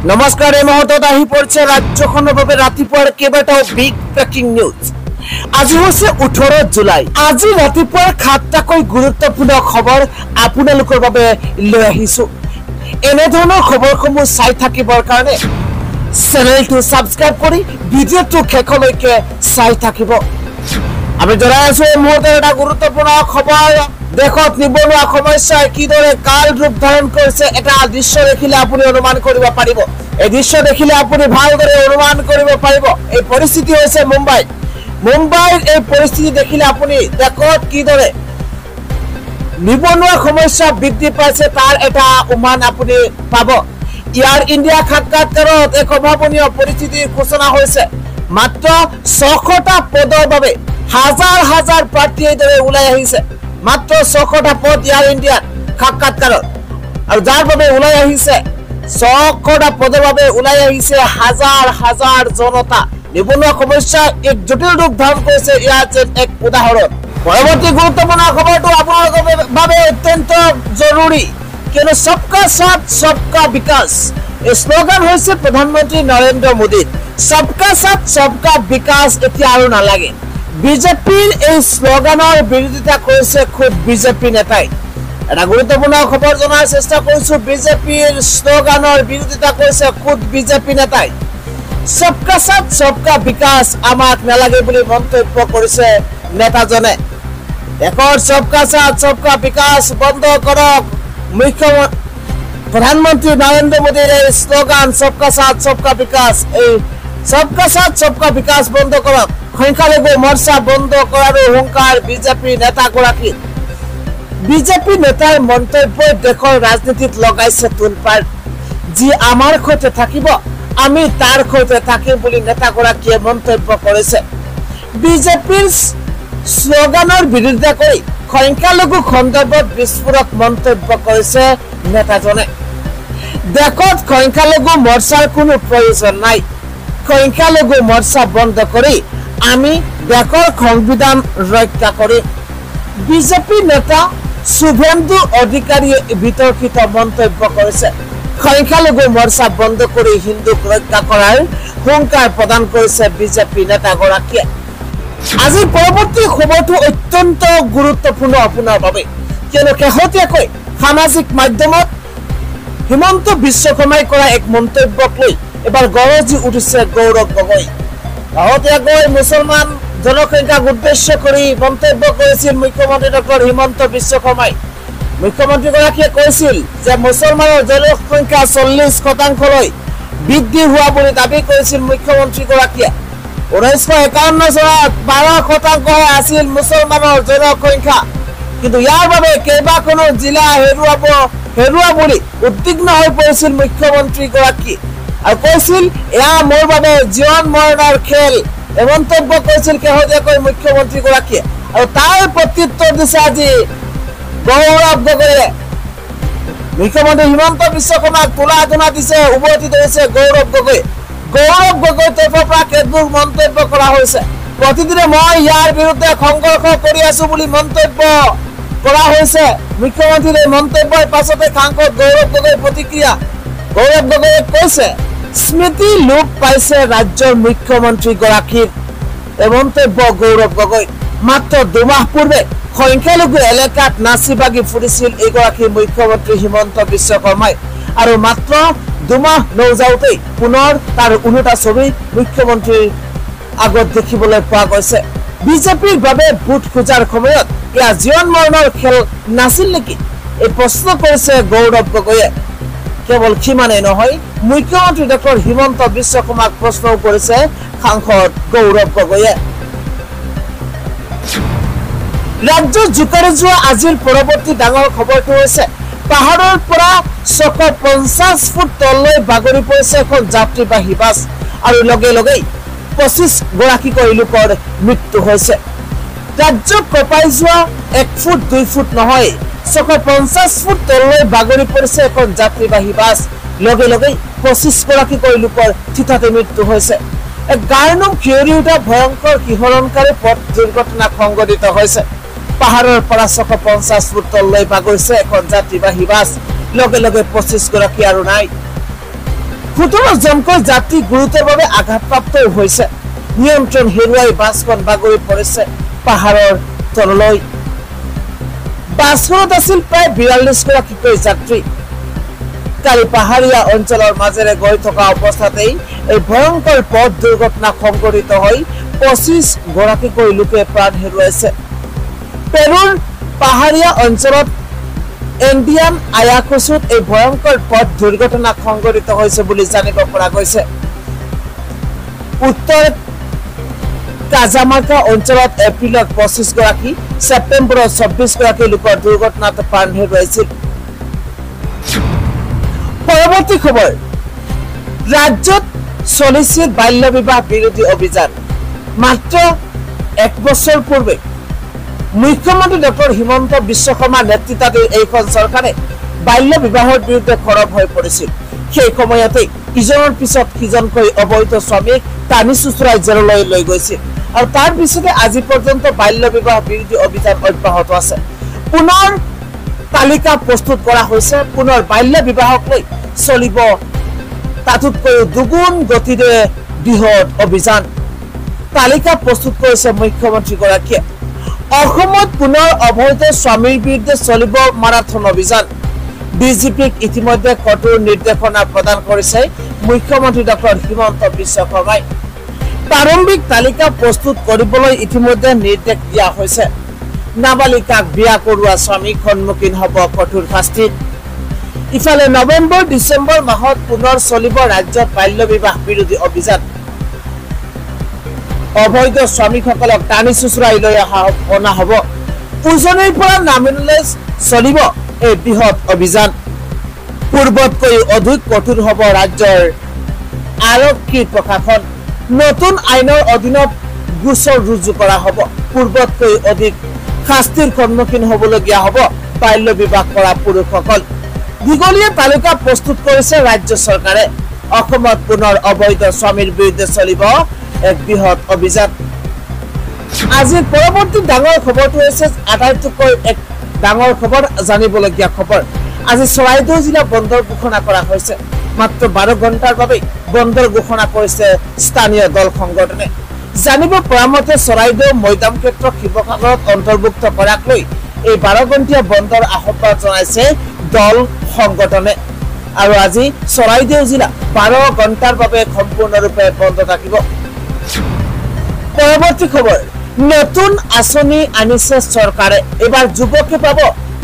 নমস্কাৰ এই মুহূৰ্তত আহি পৰিছে ৰাজ্যখনৰ বাবে ৰাতিপুৱাৰ কেইবাটাও বিগ ব্ৰেকিং নিউজ। আজি হৈছে 18 জুলাই। আজি ৰাতিপুৱাৰ 7টাকৈ গুৰুত্বপূৰ্ণ খবৰ আপোনালোকৰ বাবে লৈ আহিছো। এনে ধৰণৰ খবৰসমূহ চাই থাকিবৰ কাৰণে চেনেলটো সাবস্ক্ৰাইব কৰি ভিডিঅ'টো শেষলৈকে চাই থাকিব। আমি জনাই আছো এই মুহূৰ্তত এটা গুৰুত্বপূৰ্ণ খবৰ। দেখত নিবনুৱা সমস্যাই কিদৰে কাল ৰূপ ধাৰণ কৰিছে এটা দৃশ্য দেখিলে আপুনি অনুমান কৰিব পাৰিব। এই দৃশ্য দেখিলে আপুনি ভালদৰে অনুমান কৰিব পাৰিব। এই পৰিস্থিতি হৈছে মুম্বাইৰ এই পৰিস্থিতি দেখিলে আপুনি দেখত কিদৰে নিবনুৱা সমস্যা বৃদ্ধি পাইছে তাৰ এটা অনুমান আপুনি পাব। ইয়াৰ ইণ্ডিয়া সাক্ষাৎকাৰত এক অভাৱনীয় পৰিস্থিতিৰ সূচনা হৈছে। মাত্ৰ 600টা পদৰ বাবে হাজাৰ হাজাৰ প্ৰাৰ্থী এইদৰে ওলাই আহিছে। মাত্ৰ 600টা পদ ইয়াৰ ইণ্ডিয়াত সাক্ষাৎকাৰত, আৰু যাৰ বাবে ওলাই আহিছে 600টা পদৰ বাবে ওলাই আহিছে হাজাৰ হাজাৰ জনতা। নিবনুৱা সমস্যা এক জটিল ৰূপ ধাৰণ কৰিছে। ইয়াৰ এক উদাহৰণ। পৰৱৰ্তী গুৰুত্বপূৰ্ণ খবৰটো আপোনালোকৰ বাবে অত্যন্ত জৰুৰী, কিয়নো সবকা সাথ সবকা বিকাশ এই শ্লোগান হৈছে প্ৰধানমন্ত্ৰী নৰেন্দ্ৰ মোদীৰ। সবকা সাথ সবকা বিকাশ এতিয়া আৰু নালাগে। বিজেপিৰ এই শ্লোগানৰ বিৰোধিতা কৰিছে খুব বিজেপি নেতাই। এটা গুৰুত্বপূৰ্ণ খবৰ জনাৰ চেষ্টা কৰিছো। বিজেপিৰ শ্লোগানৰ বিৰোধিতা কৰিছে খুব বিজেপি নেতাই। সবকা সাথ সবকা বিকাশ আমাক নালাগে বুলি মন্তব্য কৰিছে নেতাজনে। দেশৰ সবকা সাথ সবকা বিকাশ বন্ধ কৰক। প্ৰধানমন্ত্ৰী নৰেন্দ্ৰ মোদীৰ এই শ্লোগান সবকা সাথ সবকা বিকাশ, এই সবকা সাথ সবকা বিকাশ বন্ধ কৰক। সংখ্যালঘু মৰ্চা বন্ধ কৰাৰো হুংকাৰ বিজেপি নেতাগৰাকী। বিজেপি নেতাৰ মন্তব্যই দেশৰ ৰাজনীতিত লগাইছে তোলপাৰ। যি আমাৰ সৈতে থাকিব আমি তাৰ সৈতে থাকিম বুলি নেতাগৰাকীয়ে মন্তব্য কৰিছে। বিজেপিৰ শ্লোগানৰ বিৰোধিতা কৰি সংখ্যালঘু সন্দৰ্ভত বিস্ফোৰক মন্তব্য কৰিছে নেতাজনে। দেশত সংখ্যালঘু মৰ্চাৰ কোনো প্ৰয়োজন নাই। সংখ্যালঘু মৰ্চা বন্ধ কৰি আমি দেশৰ সংবিধান ৰক্ষা কৰিম। বিজেপি নেতা শুভেন্দু অধিকাৰীয়ে বিতৰ্কিত মন্তব্য কৰিছে। সংখ্যালঘু মৰ্চা বন্ধ কৰি হিন্দুক ৰক্ষা কৰাৰ হুংকাৰ প্ৰদান কৰিছে বিজেপি নেতাগৰাকীয়ে। আজি পৰৱৰ্তী খবৰটো অত্যন্ত গুৰুত্বপূৰ্ণ আপোনাৰ বাবে, কিয়নো শেহতীয়াকৈ সামাজিক মাধ্যমত হিমন্ত বিশ্ব শৰ্মাই কৰা এক মন্তব্যক লৈ এবাৰ গৰজি উঠিছে গৌৰৱ গগৈ। শেহতীয়াকৈ মুছলমান জনসংখ্যাক উদ্দেশ্য কৰি মন্তব্য কৰিছিল মুখ্যমন্ত্ৰী ডক্টৰ হিমন্ত বিশ্ব শৰ্মাই। মুখ্যমন্ত্ৰীগৰাকীয়ে কৈছিল যে মুছলমানৰ জনসংখ্যা 40% বৃদ্ধি হোৱা বুলি দাবী কৰিছিল মুখ্যমন্ত্ৰীগৰাকীয়ে। 1951 চনত 12% আছিল মুছলমানৰ জনসংখ্যা, কিন্তু ইয়াৰ বাবে কেইবাখনো জিলা হেৰুৱা বুলি উদ্বিগ্ন হৈ পৰিছিল মুখ্যমন্ত্ৰীগৰাকী, আৰু কৈছিল এয়া মোৰ বাবে জীৱন মৰণৰ খেল। এই মন্তব্য কৰিছিল শেহতীয়াকৈ মুখ্যমন্ত্ৰীগৰাকীয়ে, আৰু তাৰ প্ৰত্যুত্তৰ দিছে আজি গৌৰৱ গগৈয়ে। মুখ্যমন্ত্ৰী হিমন্ত বিশ্ব শৰ্মাক তোলা ধোনা দিছে, উভতি ধৰিছে গৌৰৱ গগৈ। গৌৰৱ গগৈৰ তৰফৰ পৰা কেতবোৰ মন্তব্য কৰা হৈছে। প্ৰতিদিনে মই ইয়াৰ বিৰুদ্ধে সংঘৰ্ষ কৰি আছো বুলি মন্তব্য কৰা হৈছে। মুখ্যমন্ত্ৰীৰ এই মন্তব্যৰ পাছতে সাংসদ গৌৰৱ গগৈৰ প্ৰতিক্ৰিয়া। গৌৰৱ গগৈয়ে কৈছে স্মৃতি লোপ পাইছে ৰাজ্যৰ মুখ্যমন্ত্ৰীগৰাকীৰ। এই মন্তব্য গৌৰৱ গগৈ। মাত্ৰ 2 মাহ পূৰ্বে সংখ্যালঘু এলেকাত নাচি বাগি ফুৰিছিল এইগৰাকী মুখ্যমন্ত্ৰী হিমন্ত বিশ্ব শৰ্মাই, আৰু মাত্ৰ 2 মাহ নৌযাওঁতেই পুনৰ তাৰ ওলোটা ছবি মুখ্যমন্ত্ৰীৰ আগত দেখিবলৈ পোৱা গৈছে। বিজেপিৰ বাবে ভোট খোজাৰ সময়ত এয়া জীৱন মৰণৰ খেল নাছিল নেকি? এই প্ৰশ্ন কৰিছে গৌৰৱ গগৈয়ে। কেৱল সিমানেই নহয়, মুখ্যমন্ত্ৰী ডক্টৰ হিমন্ত বিশ্ব শৰ্মাক প্ৰশ্নও কৰিছে সাংসদ গৌৰৱ গগৈয়ে। ৰাজ্যত জোকাৰি যোৱা আজিৰ পৰৱৰ্তী ডাঙৰ খবৰটো হৈছে পাহাৰৰ পৰা 650 ফুট তললৈ বাগৰি পৰিছে এখন যাত্ৰীবাহী বাছ, আৰু লগে লগেই 25 গৰাকীকৈ লোকৰ মৃত্যু হৈছে। ৰাজ্যত কঁপাই যোৱা 1 ফুট 2 ফুট নহয়, 650 ফুট তললৈ বাগৰি পৰিছে এখন যাত্ৰীবাহী বাছ। লগে লগেই 25 গৰাকীকৈ লোকৰ থিতাতে মৃত্যু হৈছে। এক গাৰ্ণম শিয়ৰি উঠা ভয়ংকৰ শিহৰণকাৰী পথ দুৰ্ঘটনা সংঘটিত হৈছে। পাহাৰৰ পৰা 650 ফুট তললৈ বাগৰিছে এখন যাত্ৰীবাহী বাছ। লগে লগে 25 গৰাকী আৰু নাই। 17 জনকৈ যাত্ৰী গুৰুতৰভাৱে আঘাতপ্ৰাপ্ত হৈছে। নিয়ন্ত্ৰণ হেৰুৱাই বাছখন বাগৰি পৰিছে পাহাৰৰ তললৈ। বাছখনত আছিল প্ৰায় 42 গৰাকীকৈ যাত্ৰী। কালি পাহাৰীয়া অঞ্চলৰ মাজেৰে গৈ থকা অৱস্থাতেই এই ভয়ংকৰ পথ দুৰ্ঘটনা সংঘটিত হৈ 25 গৰাকীকৈ লোকে প্ৰাণ হেৰুৱাইছে। পেৰুৰ পাহাৰীয়া অঞ্চলত ইণ্ডিয়ান আয়াকুচুত এই ভয়ংকৰ পথ দুৰ্ঘটনা সংঘটিত হৈছে বুলি জানিব পৰা গৈছে। উত্তৰ কাজামাৰ্কা অঞ্চলত এপ্ৰিলত 25 গৰাকী, ছেপ্টেম্বৰত 24 গৰাকী লোকৰ দুৰ্ঘটনাত প্ৰাণ হেৰুৱাইছিল। পৰৱৰ্তী খবৰ, ৰাজ্যত চলিছিল বাল্য বিবাহ বিৰোধী অভিযান। মাত্ৰ 1 বছৰ পূৰ্বে মুখ্যমন্ত্ৰী ডক্টৰ হিমন্ত বিশ্ব শৰ্মাৰ নেতৃত্বাধীন এইখন চৰকাৰে বাল্য বিবাহৰ বিৰুদ্ধে সৰব হৈ পৰিছিল। সেই সময়তে ইজনৰ পিছত সিজনকৈ অবৈধ স্বামীক টানি চুচৰাই জেললৈ লৈ গৈছিল আৰু তাৰ পিছতে আজি পৰ্যন্ত বাল্য বিবাহ বিৰোধী অভিযান অব্যাহত আছে। পুনৰ তালিকা প্ৰস্তুত কৰা হৈছে। পুনৰ বাল্য বিবাহক লৈ চলিব তাতোতকৈ দুগুণ গতিৰে বৃহৎ অভিযান। তালিকা প্ৰস্তুত কৰিছে মুখ্যমন্ত্ৰীগৰাকীয়ে। অসমত পুনৰ অবৈধ স্বামীৰ বিৰুদ্ধে চলিব মাৰাথন অভিযান। বিজেপিক ইতিমধ্যে কঠোৰ নিৰ্দেশনা প্ৰদান কৰিছে মুখ্যমন্ত্ৰী ডক্টৰ হিমন্ত বিশ্ব শৰ্মাই। প্ৰাৰম্ভিক তালিকা প্ৰস্তুত কৰিবলৈ ইতিমধ্যে নিৰ্দেশ দিয়া হৈছে। নাবালিকাক বিয়া কৰোৱা স্বামীক সন্মুখীন হ'ব কঠোৰ শাস্তিৰ। ইফালে নৱেম্বৰ ডিচেম্বৰ মাহত পুনৰ চলিব ৰাজ্যত বাল্য বিবাহ বিৰোধী অভিযান। অবৈধ শ্ৰমিকসকলক টানি চুচৰাই লৈ অনা হ'ব। উজনিৰ পৰা নামনিলৈ চলিব এই বৃহৎ অভিযান। পূৰ্বতকৈ অধিক কঠোৰ হ'ব ৰাজ্যৰ আৰক্ষী প্ৰশাসন। নতুন আইনৰ অধীনত গোচৰ ৰুজু কৰা হ'ব। পূৰ্বতকৈ অধিক শাস্তিৰ সন্মুখীন হ'বলগীয়া হ'ব বাল্য বিবাহ কৰা পুৰুষসকল। দীঘলীয়া তালিকা প্ৰস্তুত কৰিছে ৰাজ্য চৰকাৰে। অসমত পুনৰ অবৈধ স্বামীৰ বিৰুদ্ধে চলিব এক বৃহৎ অভিযান। আজিৰ পৰৱৰ্তী ডাঙৰ খবৰটো হৈছে আটাইতকৈ এক ডাঙৰ খবৰ, জানিবলগীয়া খবৰ। আজি চৰাইদেউ জিলা বন্দৰ ঘোষণা কৰা হৈছে। মাত্ৰ 12 ঘণ্টাৰ বাবে বন্দৰ ঘোষণা কৰিছে স্থানীয় দল সংগঠনে। জানিব পৰা মতে চৰাইদেউ মৈদাম ক্ষেত্ৰ শিৱসাগৰত অন্তৰ্ভুক্ত কৰাক লৈ এই 12 ঘণ্টীয়া বন্দৰ আহ্বান জনাইছে দল সংগঠনে। আৰু আজি চৰাইদেউ জিলা 12 ঘণ্টাৰ বাবে সম্পূৰ্ণৰূপে বন্ধ থাকিব। পৰৱৰ্তী খবৰ, নতুন আঁচনি আনিছে চৰকাৰে। এবাৰ যুৱকে পাব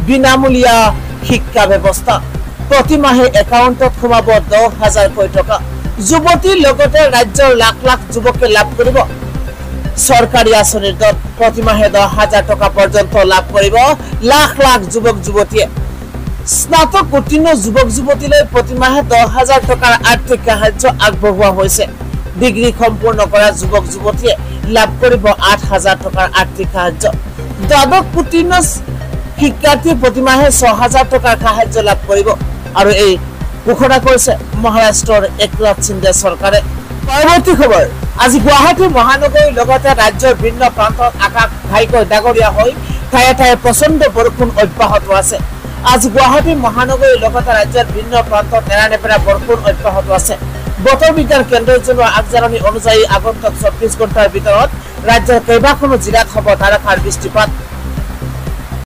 বিনামূলীয়া শিক্ষা ব্যৱস্থা। প্ৰতিমাহে একাউণ্টত সোমাব 10,000কৈ টকা। যুৱতীৰ লগতে ৰাজ্যৰ লাখ লাখ যুৱকে লাভ কৰিব চৰকাৰী আঁচনিৰ দ্বাৰা। প্ৰতিমাহে 10,000 টকা পৰ্যন্ত লাভ কৰিব লাখ লাখ যুৱক যুৱতীয়ে। স্নাতক উত্তীৰ্ণ যুৱক যুৱতীলৈ প্ৰতিমাহে 10,000 টকাৰ আৰ্থিক সাহায্য আগবঢ়োৱা হৈছে। ডিগ্ৰী সম্পূৰ্ণ কৰা যুৱক যুৱতীয়ে লাভ কৰিব 8,000 টকাৰ আৰ্থিক সাহায্য। দ্বাদশ উত্তীৰ্ণ শিক্ষাৰ্থীয়ে প্ৰতিমাহে 6,000 টকাৰ সাহায্য লাভ কৰিব। আৰু এই ঘোষণা কৰিছে মহাৰাষ্ট্ৰৰ একনাথ সিন্ধে চৰকাৰে। পৰৱৰ্তী খবৰ, আজি গুৱাহাটী মহানগৰীৰ লগতে ৰাজ্যৰ ভিন্ন প্ৰান্তত আকাশ ঘাইকৈ ডাঙৰীয়া হৈ ঠায়ে ঠায়ে প্ৰচণ্ড বৰষুণ অব্যাহত আছে। আজি গুৱাহাটী মহানগৰীৰ লগতে ৰাজ্যৰ ভিন্ন প্ৰান্তত নেৰানেপেৰা বৰষুণ অব্যাহত আছে। বতৰ বিজ্ঞান কেন্দ্ৰই জনোৱা আগজাননী অনুযায়ী আগন্তুক 24 ঘণ্টাৰ ভিতৰত ৰাজ্যৰ কেইবাখনো জিলাত হ'ব ধাৰাসাৰ বৃষ্টিপাত।